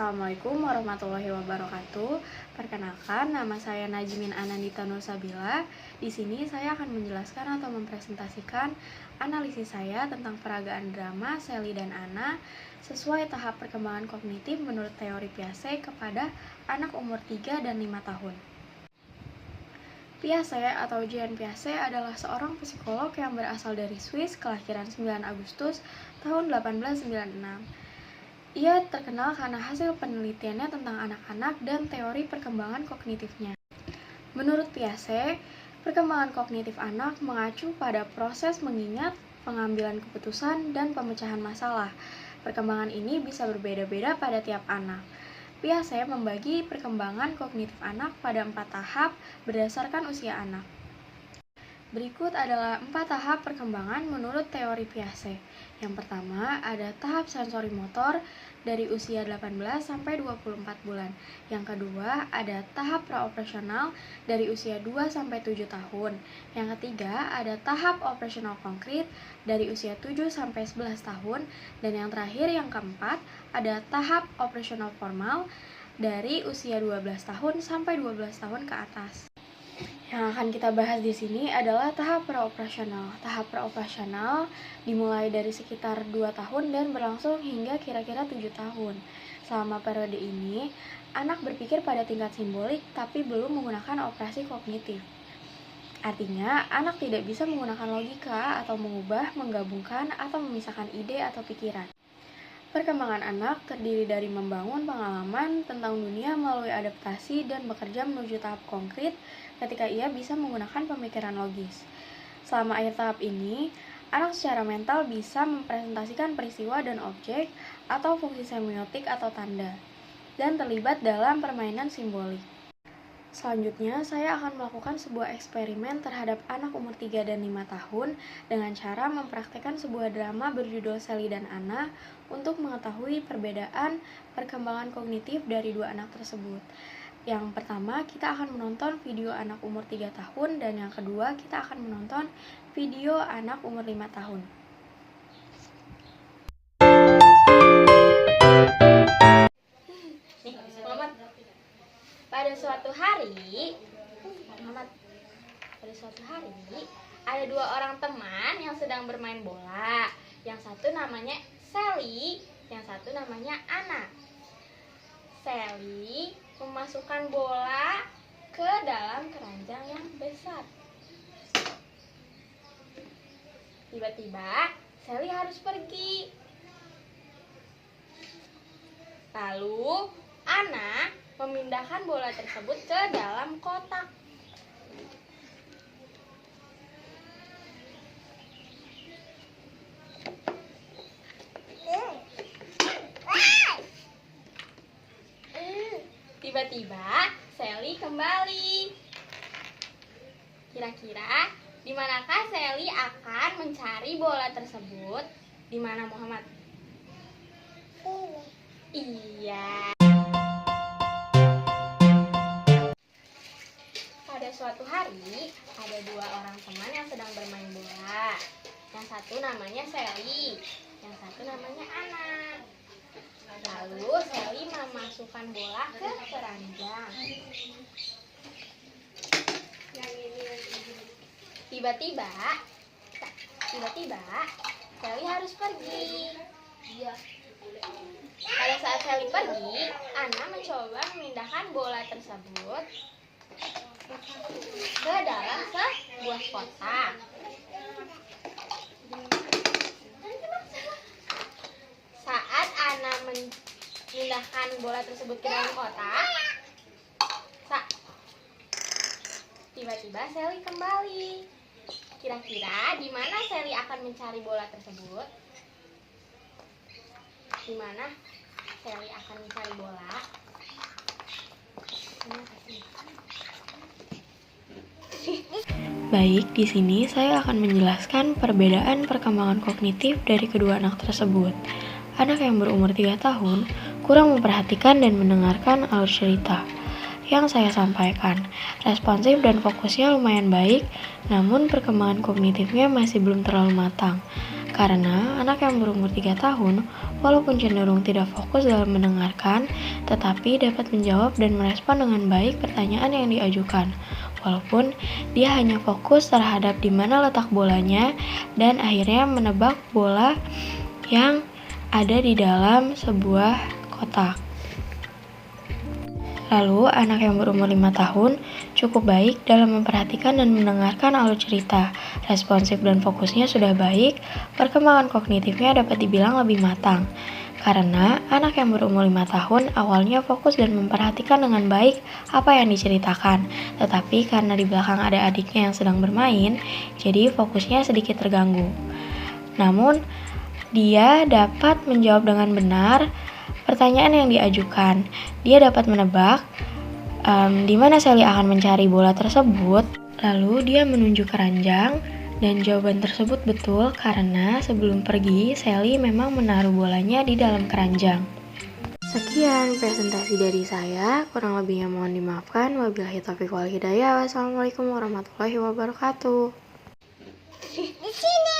Assalamualaikum warahmatullahi wabarakatuh. Perkenalkan, nama saya Najmin Anandita Nursabila. Di sini saya akan menjelaskan atau mempresentasikan analisis saya tentang peragaan drama Sally dan Anna sesuai tahap perkembangan kognitif menurut teori Piaget kepada anak umur 3 dan 5 tahun. Piaget atau Jean Piaget adalah seorang psikolog yang berasal dari Swiss, kelahiran 9 Agustus tahun 1896. Ia terkenal karena hasil penelitiannya tentang anak-anak dan teori perkembangan kognitifnya. Menurut Piaget, perkembangan kognitif anak mengacu pada proses mengingat, pengambilan keputusan, dan pemecahan masalah. Perkembangan ini bisa berbeda-beda pada tiap anak. Piaget membagi perkembangan kognitif anak pada 4 tahap berdasarkan usia anak. Berikut adalah 4 tahap perkembangan menurut teori Piaget. Yang pertama, ada tahap sensori motor dari usia 18 sampai 24 bulan. Yang kedua, ada tahap praoperasional dari usia 2 sampai 7 tahun. Yang ketiga, ada tahap operasional konkret dari usia 7 sampai 11 tahun. Dan yang terakhir, yang keempat, ada tahap operasional formal dari usia 12 tahun sampai 12 tahun ke atas. Yang akan kita bahas di sini adalah tahap praoperasional. Tahap praoperasional dimulai dari sekitar 2 tahun dan berlangsung hingga kira-kira 7 tahun. Selama periode ini, anak berpikir pada tingkat simbolik tapi belum menggunakan operasi kognitif. Artinya, anak tidak bisa menggunakan logika atau mengubah, menggabungkan, atau memisahkan ide atau pikiran. Perkembangan anak terdiri dari membangun pengalaman tentang dunia melalui adaptasi dan bekerja menuju tahap konkret ketika ia bisa menggunakan pemikiran logis. Selama akhir tahap ini, anak secara mental bisa mempresentasikan peristiwa dan objek atau fungsi semiotik atau tanda, dan terlibat dalam permainan simbolik. Selanjutnya, saya akan melakukan sebuah eksperimen terhadap anak umur 3 dan 5 tahun dengan cara mempraktikkan sebuah drama berjudul Sally dan Anna untuk mengetahui perbedaan perkembangan kognitif dari dua anak tersebut. Yang pertama, kita akan menonton video anak umur 3 tahun dan yang kedua, kita akan menonton video anak umur 5 tahun. Pada suatu hari, ada 2 orang teman yang sedang bermain bola. Yang satu namanya Sally, yang satu namanya Anna. Sally memasukkan bola ke dalam keranjang yang besar. Tiba-tiba, Sally harus pergi. Lalu, Anna memindahkan bola tersebut ke dalam kotak. Tiba-tiba, Sally kembali. Kira-kira, di manakah Sally akan mencari bola tersebut? Di mana, Muhammad? Iya. Pada suatu hari, ada 2 orang teman yang sedang bermain bola. Yang satu namanya Sally, yang satu namanya Anna. Lalu Sally memasukkan bola ke keranjang. Tiba-tiba Sally harus pergi. Pada saat Sally pergi, Anna mencoba memindahkan bola tersebut ke dalam sebuah kotak. Saat Anna memindahkan bola tersebut ke dalam kotak, tiba-tiba Sally kembali. Kira-kira di mana Sally akan mencari bola tersebut? Di mana Sally akan mencari bola? Baik, di sini saya akan menjelaskan perbedaan perkembangan kognitif dari kedua anak tersebut. Anak yang berumur 3 tahun kurang memperhatikan dan mendengarkan alur cerita yang saya sampaikan. Responsif dan fokusnya lumayan baik, namun perkembangan kognitifnya masih belum terlalu matang. Karena anak yang berumur 3 tahun, walaupun cenderung tidak fokus dalam mendengarkan, tetapi dapat menjawab dan merespon dengan baik pertanyaan yang diajukan. Walaupun dia hanya fokus terhadap di mana letak bolanya dan akhirnya menebak bola yang ada di dalam sebuah kotak. Lalu, anak yang berumur 5 tahun cukup baik dalam memperhatikan dan mendengarkan alur cerita. Responsif dan fokusnya sudah baik, perkembangan kognitifnya dapat dibilang lebih matang. Karena anak yang berumur 5 tahun awalnya fokus dan memperhatikan dengan baik apa yang diceritakan. Tetapi karena di belakang ada adiknya yang sedang bermain, jadi fokusnya sedikit terganggu. Namun, dia dapat menjawab dengan benar pertanyaan yang diajukan. Dia dapat menebak di mana Sally akan mencari bola tersebut. Lalu dia menunjuk keranjang dan jawaban tersebut betul karena sebelum pergi Sally memang menaruh bolanya di dalam keranjang. Sekian presentasi dari saya, kurang lebihnya mohon dimaafkan. Wabillahi taufiq wal hidayah. Wassalamualaikum warahmatullahi wabarakatuh. Di sini.